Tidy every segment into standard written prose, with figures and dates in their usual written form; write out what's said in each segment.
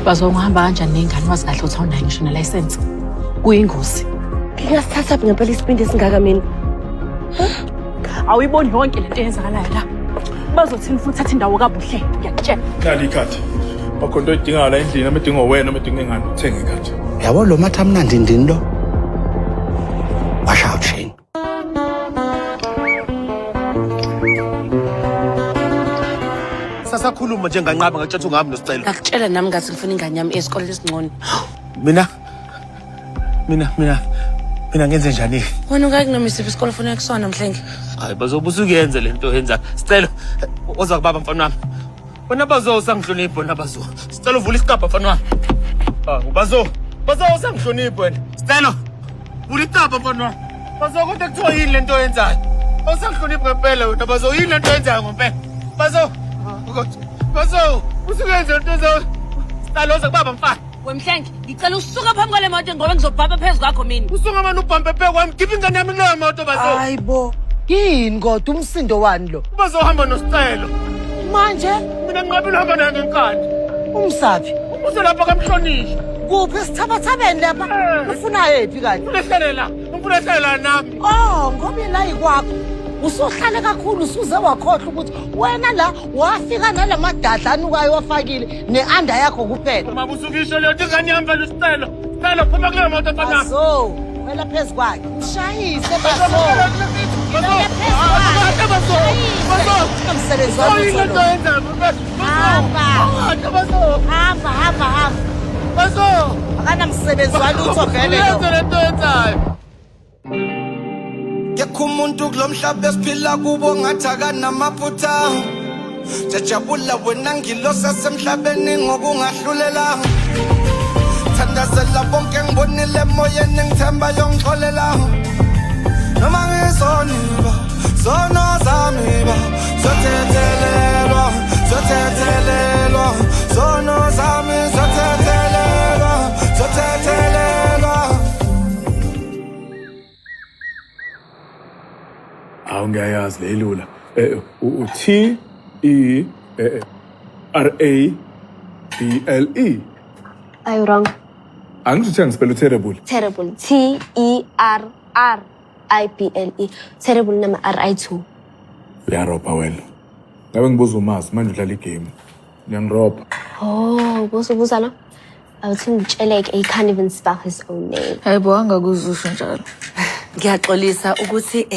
Bazongihamba kanjani nengane wazi kahle ukuthi awunayo ngisho nelayisensi. Kuyingozi. Ngingasithatha ngempela isipindi esingaka mina. Awuyiboni yonke lento eyenzakalayo la. Bazothini futhi thatha indawo kabuhle. Ngiyakutshela. Nali ikhadi. Bakhona into edinga la endlini, amedinga wena, amedinga ingane, uthenga ikhadi. Yabo lo matha mnandi ndini lo. Wash out Shane. Sasakhuluma njenganqaba ngakuthatha ungami nosicelo. Ngakutshela nami ngathi ngifuna ingane yami esikoleni esingcono. Mina ngenze njani? Wena ungaki noma isiphi isikole ufuna kusona Mhlengi? Hayi bazobuza uyenze lento yenza. Sicelo oza kubaba mfana wami. Wena bazo sangihlonipha wena bazo. Sicelo uvula isikapa mfana wami. Bazo sangihlonipha wena. Sicelo vula isikapa mfana wami. Bazo kodwa kuthiwa yini lento yenzayo? Awusangihlonipha ngempela wena bazo yini lento yenzayo ngempela? Bazo usuyenze lento yenzayo. Sicelo oza kubaba mfana. Wemhlengi, ngicela usuka phambi kwale moto ngoba ngizobhabha phezu kwakho mina. Usunga manje ubhambe phe kwami, khipha ingane yami leyo moto bazo. Hayibo. Yini kodwa umsindo wani lo? Bazohamba nosicelo. Manje Mina ngiqabile uhamba naye ngenkani. umsaphi? Uselapha kamhlonishwa. Kuphi esithabathabeni lapha? Ufuna yephi kanti? Ngifuna ehlela nami. Ngoba la yikwakho. Usuhlale kakhulu usuze wakhohlwa ukuthi wena la wafika nalamadadlana ukayo wafakile neanda yakho kuphela. Uma busukisho leyo ingane yami vele usicelo. Sicelo phuma kuleyo moto mfana. So, wena phezu kwakhe. Ushayise baso. Umsebenzi hamba. Bazo. Akanamsebenzi walutho vele lo. Yekho umuntu kulomhlaba esiphila kubo ngathi akanamaphutha. Jajabula wena ngilosa semhlabeni ngokungahlulela. Thandazela bonke ngibonile emoyeni ngithemba yongixolela. Noma ngisoniba, zono zami ba, zothethelelwa, zono zami zothethelelwa. Ngiyayazi leyilula. T E R A B L E. Are you wrong? Angisho ngispell terrible. Terrible. Terrible. Terrible nama RI2. Uyaropa wena. Ngabe ngibuza umazi manje udlala igame. Ngiyangiropa. Oh, buza lo. Awuthi ngitsheleke he can't even spell his own name. Hayibo angakuzusho njalo. Ngiyaxolisa ukuthi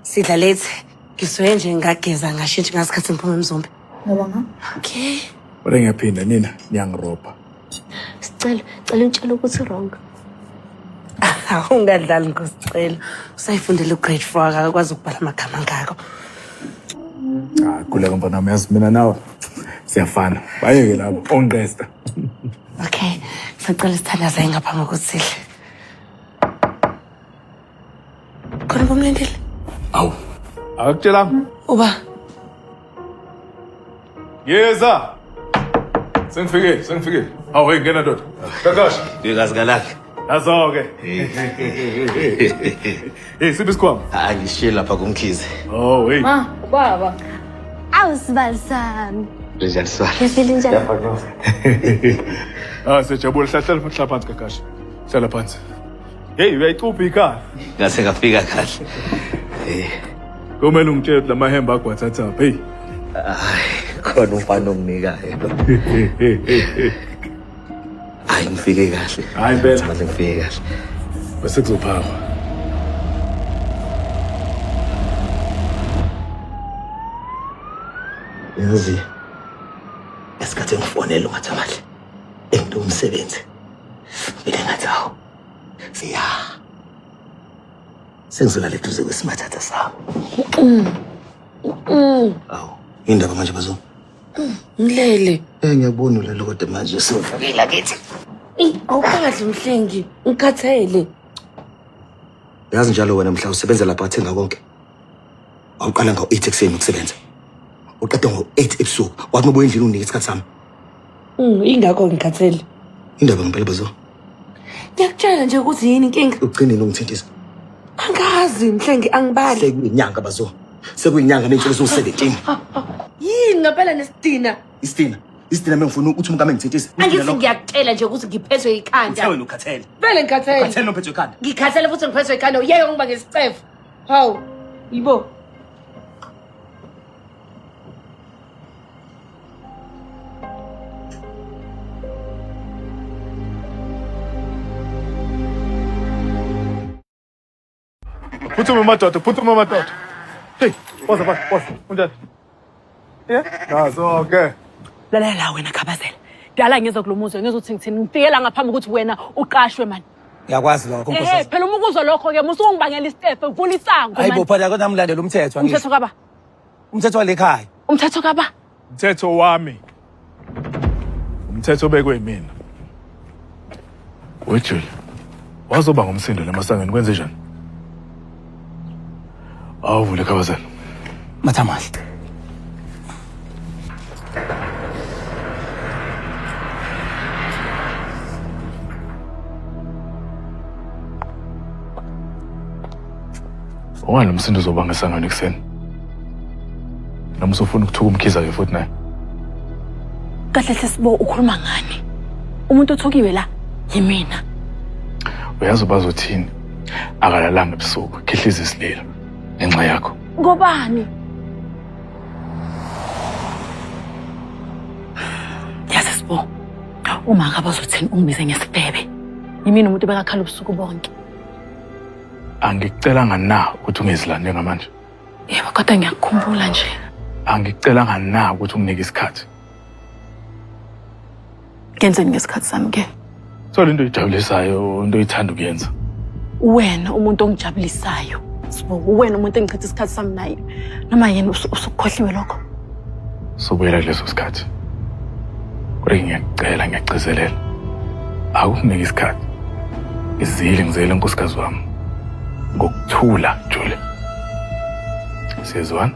sidlalethe ngisuye nje ngageza ngashintsha ngasikhathi ngiphuma emzombe. Ngiyabonga. Okay. Kodwa ngiyaphinda nina niyangiropa. Cela ngitshela ukuthi wrong. Ungadlali ngosicelo. Usayifundela ugrade 4 akakwazi ukubhala amagama ngakho. Kuleka mfana wami yazi mina nawe siyafana. Bayeke lapho onqesta. Okay. Sicela sithandaze ngaphambi kokuthi. Khona bomlindile. Awu. Akutshelanga. Uba. Yeza. Sengifike. Awu hey ngena ndoda. Kakasha. Ngikazi kalakhe. Azoke. Sibi sikwama. Ngishiye lapha kumkhize. Oh hey. Ubaba. Awusibali sami. Njani swa? Ngifile njani? Sejabula hlala phansi Kakasha. Hlala phansi. Hey, uyayicupha ikhaya. Ngase ngafika kahle. Kumele ungitshele lamahembe agwathatha. Hey. Khona umfana onginikayo. Hayi ngifike kahle. Hayi impela. Manje ngifike kahle. Bese kuzophama. Yazi. Esikhathi ngifonela ungathi amahle. Into umsebenzi. Mina ngathi awu. Siya. Sengizolala eduze kwesimathatha sami. Awu, indaba manje bazo. Ngilele. Ngiyabona ulelo kodwa manje usuvukile kithi. Awukadli Mhlengi, ngikhathele. Yazi njalo wena mhla usebenza lapha athenga konke. Awuqala ngo-8 ekseni ukusebenza. Uqeda ngo-8 ebusuku. Wathi mabuye endlini unike isikhathi sami. Ingakho ngikhathele. Indaba ngempela bazo. Ngiyakutshela nje ukuthi yini inkinga. Uqinile ungithintisa. Angazi Mhlengi angibali. Sekuyinyanga bazo. Sekuyinyanga nensuku eziwu-17. Yini ngempela nesidina? Istina. Isidina mengifuna uthi umuntu amengithethise. Angithi ngiyakutshela nje ukuthi ngiphethwe ikhanda. Wena ukhathele. Vele ngikhathele. Ukhathele nophethwe ikhanda. Ngikhathele futhi ngiphethwe ikhanda. Uyeke ngiba ngesicefu. Hawu. Yibo. Phuthuma madoda. Hey, phosa. Unjani? Yeah? Nazo ke. lalela wena Khabazela dala ngeze kulomuzwe ngizothi ngithini ngifikela ngaphambi ukuthi wena uqashwe manje Ngiyakwazi lokho Nkosazana. phela uma ukuzwa lokho ke musu ungibangela istepe uvula isango Hayi bo phela kodwa ngilandela umthetho angisho. umthetho kaba Umthetho walekhaya. umthetho kaba Umthetho wami. Umthetho obekwe yimina. Wejule. Wazoba ngumsindo lemasangeni kwenze njani? Awuvule Khabazela. Mathamahle. Ongani umsindo uzoba ngesangweni ekseni. Noma usufuna ukuthuka umkhiza ke futhi naye. kahle hle sibo ukhuluma ngani umuntu othukiwe la yimina Uyazi bazothini? Akalalanga ebusuku, khihliza isililo ngenxa yakho. ngobani yazi sibo uma akabazothini ungibize ngesibhebe yimina umuntu bekakhala ubusuku bonke Angikucelanga na ukuthi ungezilande ngamanje. yebo kodwa ngiyakukhumbula nje Angikucelanga na ukuthi unginike isikhathi. ngenzeni ngesikhathi sami ke Thola into ejabulisayo, into oyithanda ukuyenza. wena umuntu ongijabulisayo sibo wena umuntu engichitha isikhathi sami naye noma yena usukukhohliwe lokho Sobuyela kuleso sikhathi. Kodwa ngiyacela ngiyagcizelela. Akukunike isikhathi. Ngizele nkosikazi wami. Ngokuthula Jule. Siyezwana?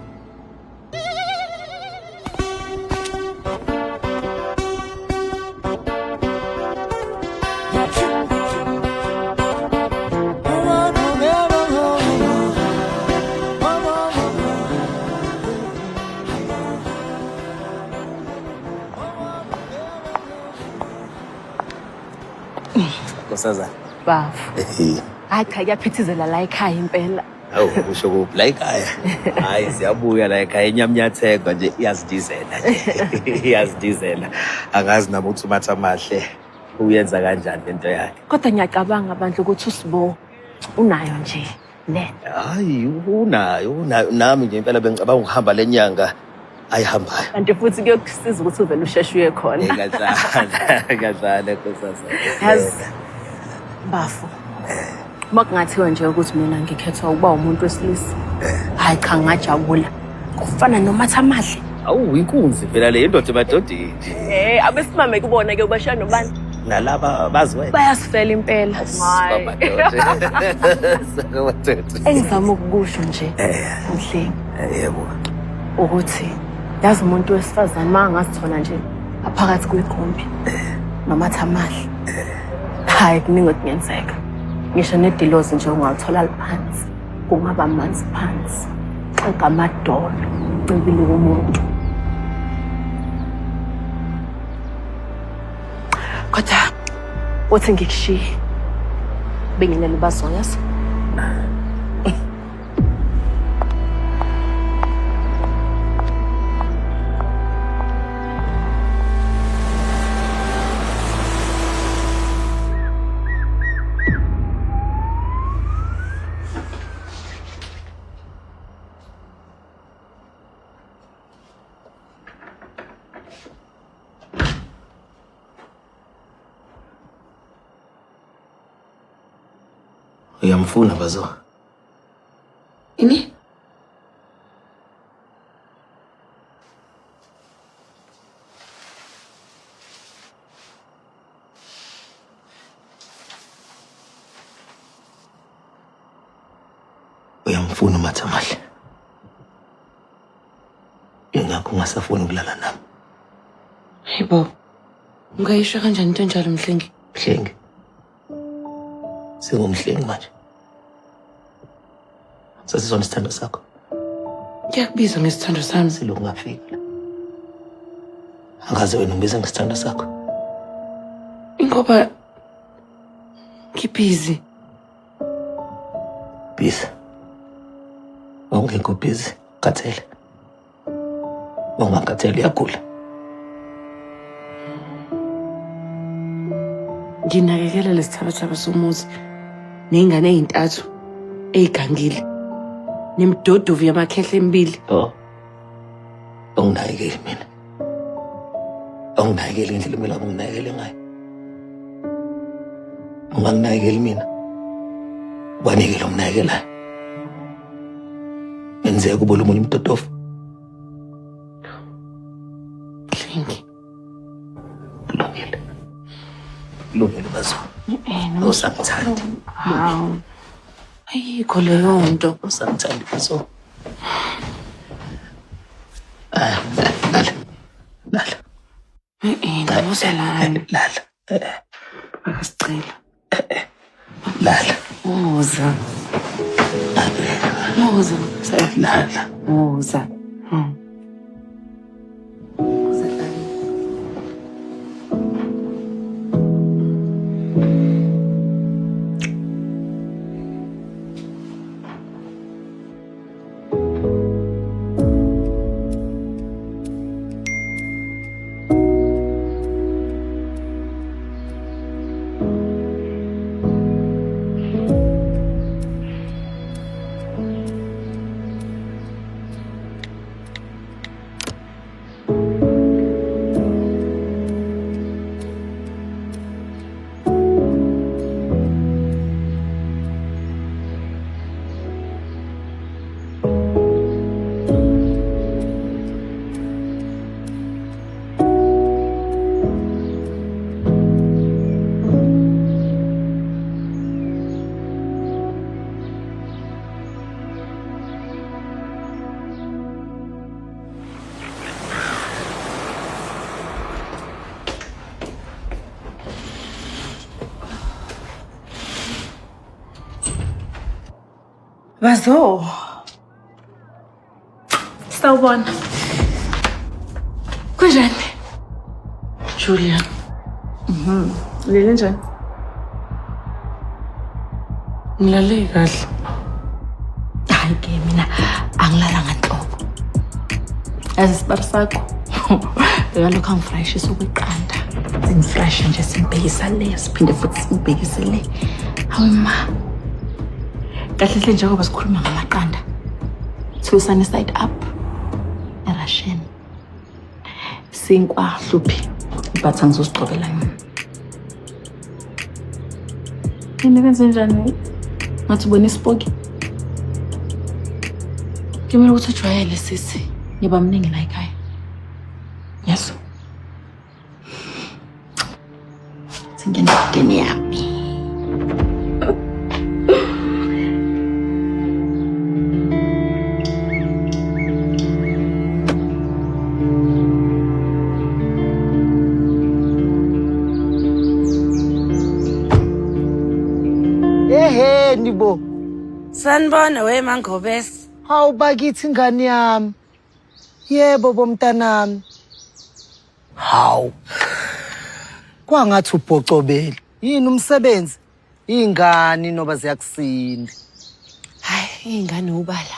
Nkosazana. bafu hayi cha kuyaphithizela la ekhaya impela Awu usho kuphi la ekhaya? Hayi siyabuya la ekhaya inyamnyatheko nje iyazidizela nje. Iyazidizela. Angazi nami ukuthi Mathamahle uyenza kanjani lento yakhe. kodwa ngiyacabanga bandla ukuthi usibo unayo nje le Hayi unayo nami nje impela bengicabanga ukuhamba lenyanga ayihambayo. kanti futhi kuyokusiza ukuthi uvele usheshe uye khona Ngiyadlala Nkosazana. yazi bafu uma kungathiwa nje ukuthi mina ngikhethwa ukuba umuntu wesilisa hayi cha ngajabula kufana noMathamahle Awu inkunzi phela le indoda emadodeni. abesimame kubona ke ubashaya nobani Nalaba baziwena. bayasifela impela hayi engizama ukukusho nje mhlengi Yebo. ukuthi yazi umuntu wesifazane mangazithola nje aphakathi kwegumbi noMathamahle hayi kuningi okungenzeka ngisho nedilozi nje ungawuthola liphansi kungaba amanzi phansi xegamadolo cibile umuntu kodwa uthi ngikushiye benginelibazo yazi Uyamfuna Bazo? Ini? Uyamfuna Mathamahle. Ingakho ungasafuni ukulala nami. Hayibo. Ungayisho kanjani into enjalo Mhlengi? Mhlengi. Sengumhlengi manje. Sasizona isithando sakho. Ngiyakubiza ngesithando sami. Silokungafika la. Angaze wena ungibiza ngesithando sakho. Ngoba ngibhizi. Busy. Ungekho busy, kathele. Ungakathele uyagula. Nginakekela lesithabathaba somuzi ney'ngane ey'ntathu ey'gangile nemidodovu yamakhehle emibili. Oh. Unginakekeli mina. Unginakekeli indlela kumele unginakekele ngayo. Unganginakekeli mina. Wanekela unginakekelayo. Ngenzeka ubona umunye umtotofu. Hlengi. Kulungile bazo. Awusangithandi. Hawu. Ayikho leyo nto. Awusangithandi bazo. Lala. Ngabuza lana. Lala. Akasicela. Lala. Muza. Muza. Lala. Muza. Bazo. Sawubona. Kunjani? Julia. Ulele njani? Ngilale kahle. Hayi ke mina angilalanga nhlobo. Asisibar sakho. Uyalokho angifresh sokweqanda. Singifresh nje simbhekisa le siphinde futhi simbhekise le. Hawu ma. Kahle hle njengoba sikhuluma ngamaqanda. Thusane side up. Russian. Sinkwa hluphi. But angizosicobela yona. Yini kwenze njani? Ngathi ubona isipoki. Kimele ukuthi ujwayele sisi. Ngiba mningi la ekhaya. Yes. Singena endeni yami. Nibo. Sanibona we Mangobesi. Hawu bakithi ingane yami. Yebo bomntanami. Hawu. Kwangathi ubhocobela. Yini umsebenzi? Ingane noba ziyakusinda. Hayi ingane ubala.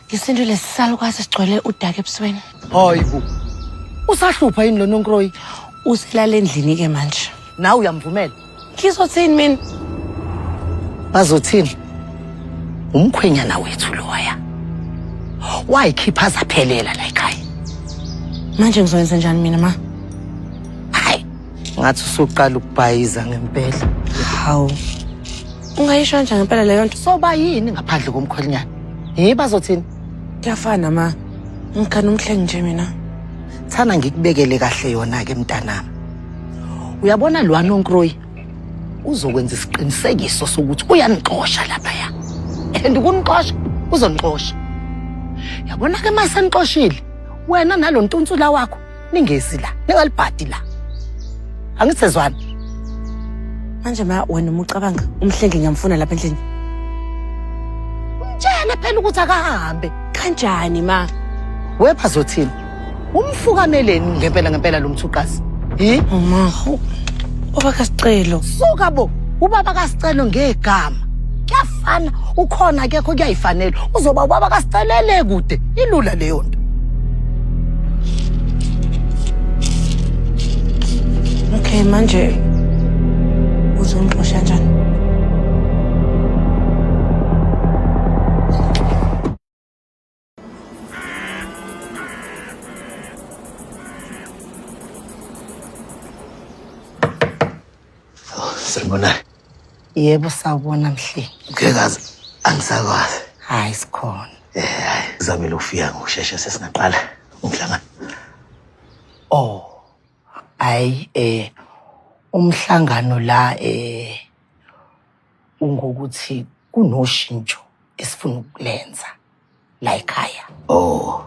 Ngisinto lesisalukazi sigcwele udaka ebusweni. Hayibo. Usahlupha yini lo nonkroyi? Uselala endlini ke manje. Nawe uyamvumela. Ngizothini mina? Bazothini? Umkhwenyana wethu loya. Wayikhipha zaphelela la ekhaya. Manje ngizoyenza njani mina ma? Hayi, ngathi usuqala ukubhayiza ngempela. Hawu. Ungayisho nje ngempela leyo nto. Soba yini ngaphandle komkhwenyana? Bazothini? Kuyafana ma. Ngikana umhlengi nje mina. Thana ngikubekele kahle yona ke mntanami. Uyabona lo anonkroyi uzokwenza isiqinisekiso sokuthi uyanixosha lapha ya. And kunixosha uzonixosha. Yabona ke masanixoshile wena nalontunsula wakho ningezi la ningalibhadi la. Angithezwana. Manje ma wena umucabanga umhlengi ngiyamfuna lapha endlini. Mtshela phela ukuthi akahambe. Kanjani ma? Wepha zothini? Umfukameleni ngempela lo mthuqasi? Mama, ubaba kaSicelo. Suka bo, ubaba kaSicelo ngegama. Kuyafana, ukhona akekho kuyayifanela. Uzoba ubaba kaSicelele kude. Ilula leyo nto. Okay, manje uzongixosha kanjani? Sanibonani. Yebo sawubona Mhlengi. Ngekazi angisakwazi. Hayi sikhona. Hayi, ngizamile ukufika ngokushesha sesingaqala umhlangano. Oh. Hayi umhlangano la ungokuthi kunoshintsho esifuna ukulenza la ekhaya. Oh.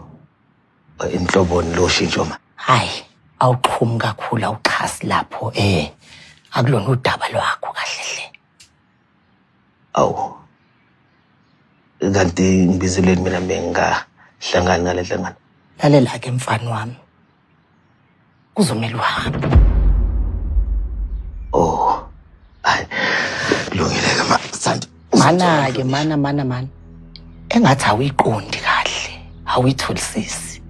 Inhloboni lo shintsho ma. Hayi, awuqhumi kakhulu awuxhasi lapho akulona udaba lwakho kahle hle. Awu. Kanti ngibizeleni mina bengahlangani ngale nhlangano. Lalela ke mfana wami. Kuzomela uhambe. Oh. Hayi. Kulungile ke ma Sandi. Mana ke mana. Engathi awiqondi kahle. Awuyitholisisi.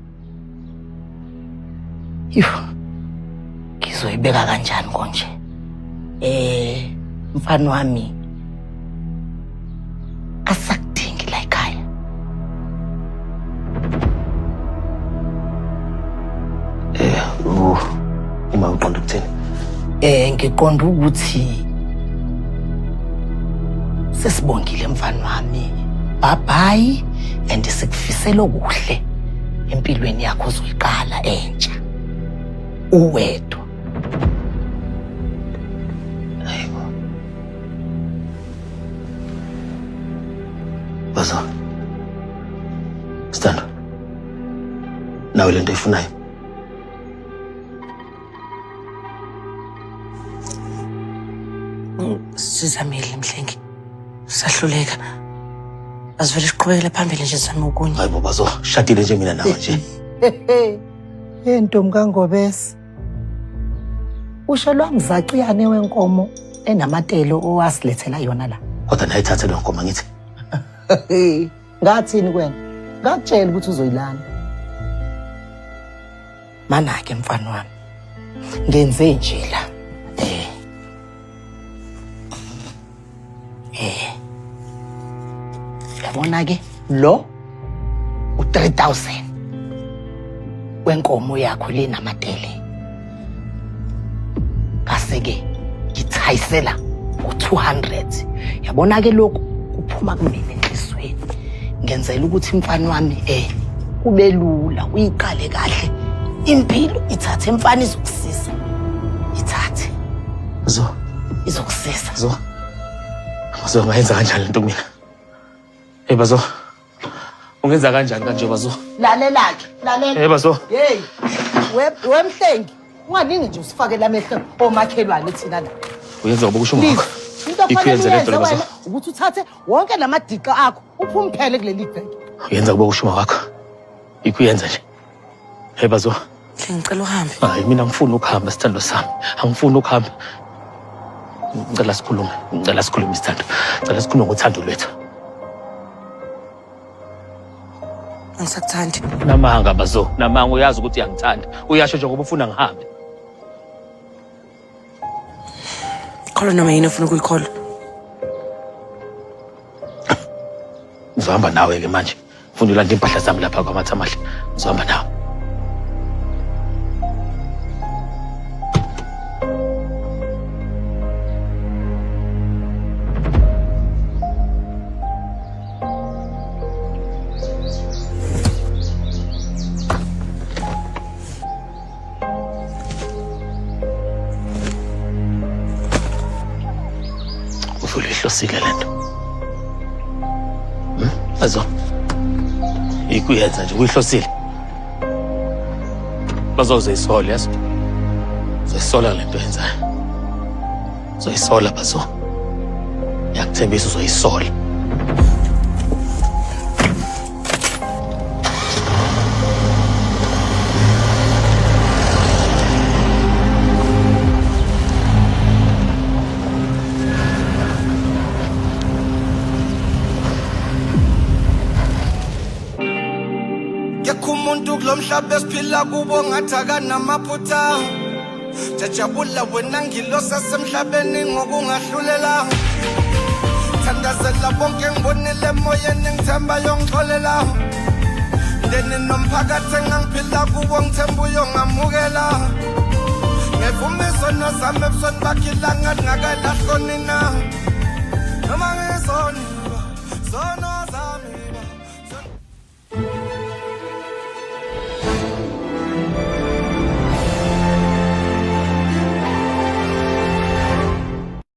Ngizoyibeka kanjani konje? Mfana wami. Asakudingi la ekhaya. Uma uqonda ukuthini? Ngiqonda ukuthi sesibongile mfana wami. Bye and sikufisela okuhle empilweni yakho ozoyiqala entsha. Uwedwa. Hayibo. Bazo. Stando. Nawe lento ifunayo. Sizamile Mhlengi. Sahluleka. Asivele siqhubekele phambili nje sami okunye. Hayibo bazo, shadile nje mina nawe nje. Ntombi kaNgobese. Usho lwamzaciyane wenkomo enamatelo owasilethela yona la. Kodwa nayithathe lo nkomo ngithi. Ngathini kwena? Ngakutshela ukuthi uzoyilanda. Mana ke mfana wami. Ngenze nje la. Yabona ke lo u-3,000 wenkomo yakho lenamatele. Kaseke ngithayisela u200. Yabona ke lokhu kuphuma kumina enhlisweni. Ngenzela ukuthi mfana wami kube lula uyiqale kahle. Impilo ithathe mfana izokusisa. Ithathe. Zo. Izokusisa. Zo. Bazo ngayenza kanjani lento mina? Bazo. Ungenza kanjani kanje bazo? Lalela ke, lalela. Bazo. Hey. Wemhlengi. Unganingi nje usifakela amehlo omakhelwane thina la. Uyenza ubukusho wakho. Into Ikwenze lento wena bazo. ukuthi uthathe wonke lamadika akho uphumpele kuleli bheke. Uyenza kuba ushuma wakho. Ikuyenza nje. Bazo. Ngicela uhambe. Hayi mina ngifuna ukuhamba sithando sami. Angifuni ukuhamba. Ngicela sikhulume sithando. Ngicela sikhulume ngothando lwethu. Angisakuthandi. Namanga bazo, namanga uyazi ukuthi uyangithanda. Uyasho nje ngoba ufuna ngihambe. Kholo noma yini ufuna ukuyikhola? Ngizohamba nawe ke manje. Ngifuna ulanda impahla zami lapha kwaMathamahle. Ngizohamba nawe. Ulihlosile lento. Bazo. Ikuyenza nje uyihlosile. Bazozisola yazi. Uzoyisola lento yenzayo. Uzoyisola bazo. Yakuthembisa uzoyisola. umuntu kulomhlaba esiphila kubo ngathi akanamaphutha jajabula wena ngilosa semhlabeni ngokungahlulela thandazela bonke ngibonile emoyeni ngithemba yongixolela ndeni nomphakathi engangiphila kuwo ngithemba uyongamukela ngevuma izono zami ebusweni bakhe ilanga ngingakalahloni na noma ngizoni